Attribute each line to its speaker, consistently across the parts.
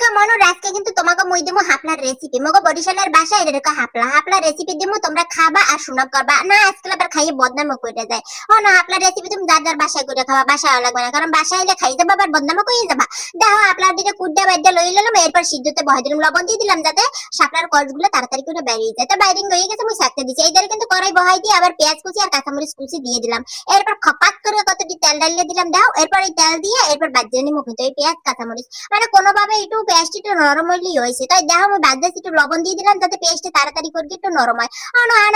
Speaker 1: দেখো মনো আজকে কিন্তু তোমাকে মুই দিমু হাপলার রেসিপি মগো বরিশালের বাসায় এরকম হাপলা হাপলা রেসিপি দিমু তোমরা খাবা আর সুনাম করবা না আজকে আবার খাইয়ে বদনামও কইরা যায়। ও না হাপলার রেসিপি তুমি যার যার বাসায় করে খাওয়া বাসায় লাগবে না কারণ বাসায় এলে খাই যাবা আবার বদনামও কইয়ে যাবা। দেখো হাপলার দিকে কুড্ডা বাইডা লই ললাম এরপর সিদ্ধতে বহাই দিলাম লবণ দিয়ে দিলাম যাতে শাপলার কর্জগুলো তাড়াতাড়ি করে বেরিয়ে যায়। তো বাইরিং হয়ে গেছে মুই সাকতে দিছি এইদারে কিন্তু কড়াই বহাই দিয়ে আবার পেঁয়াজ কুচি আর কাঁচামরিচ কুচি দিয়ে দিলাম। এরপর খপাত করে কতটি তেল ডালিয়ে দিলাম দাও এরপর এই তেল দিয়ে এরপর বাজিয়ে নিমু কিন্তু এই পেঁয়াজ কাঁচামরিচ মানে কোনোভাবে একটু পেঁয়াজটা একটু নরম হইলেই হয়েছে তাই দেখো আমি বাদ দিয়ে একটু লবণ দিয়ে দিলাম যাতে পেঁয়াজটা তাড়াতাড়ি করে একটু নরম হয়।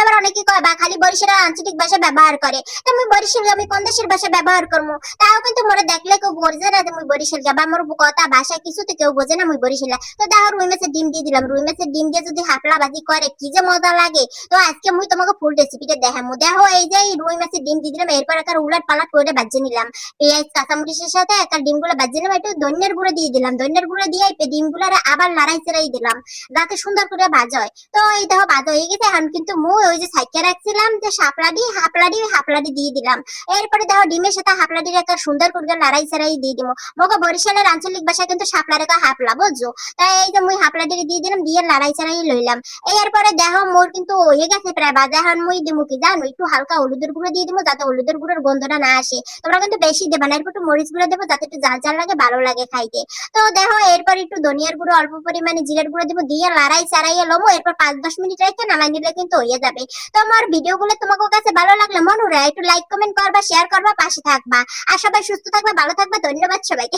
Speaker 1: আবার অনেকে কয় বা খালি বরিশালের আঞ্চলিক ভাষা ব্যবহার করে তো আমি বরিশাল আমি কোন দেশের ভাষা ব্যবহার করবো তাও কিন্তু মোরে দেখলে কেউ বোঝে না যে মুই বরিশাল যাবা মোর কথা ভাষা কিছুতে কেউ বোঝে না মুই বরিশাল। তো দেখো রুই মাছের ডিম দিয়ে দিলাম রুই মাছের ডিম দিয়ে যদি হাপলা ভাজি করে কি যে মজা লাগে। তো আজকে মুই তোমাকে ফুল রেসিপিটা দেখামু দেখো এই যে রুই মাছের ডিম দিয়ে দিলাম এরপর একটা উলট পালট করে ভাজিয়ে নিলাম পেঁয়াজ কাঁচামরিচের সাথে একটা ডিমগুলো ভাজিয়ে নিলাম একটু ধনিয়ার গুঁড়ো দিয়ে দিলাম ধনিয়ার গুঁড়ো দিয়ে ডিমগুলো আবার লড়াই চেড়াই দিলাম যাতে সুন্দর করে ভাজা হয়। তো এই দেখো ভাজা হয়ে গেছে এখন কিন্তু মুই ওই যে সাইকে রাখছিলাম যে হাপলাডি দিয়ে দিলাম। এরপরে দেখো ডিমের সাথে হাপলাডির একটা সুন্দর করে লড়াই চেড়াই দিয়ে দিব মগো বরিশালের আঞ্চলিক ভাষায় কিন্তু শাপলা রেখা হাপলা বুঝছো। তাই এই যে মুই হাপলাডি দিয়ে দিলাম দিয়ে লড়াই চেড়াই লইলাম। এরপরে দেখো মোর কিন্তু হয়ে গেছে প্রায় ভাজা এখন মুই দিমু কি জানো একটু হালকা হলুদের গুঁড়ো দিয়ে দিব যাতে হলুদের গুঁড়োর গন্ধটা না আসে তোমরা কিন্তু বেশি দেবা না এরপর একটু মরিচ গুঁড়ো দেবো যাতে একটু ঝাল ঝাল লাগে ভালো লাগে খাইতে। তো দেখো এরপর একটু ধনিয়ার গুঁড়ো অল্প পরিমাণে জিরার গুঁড়ো দিব দিয়ে লড়াই চাড়াইয়ে লমো এরপর 5-10 মিনিট রেখে নামাই নিলে কিন্তু হয়ে যাবে। তো আমার ভিডিও গুলো তোমাদের কাছে ভালো লাগলে মনুরা একটু লাইক কমেন্ট করবা শেয়ার করবা পাশে থাকবা আর সবাই সুস্থ থাকবা ভালো থাকবা ধন্যবাদ সবাইকে।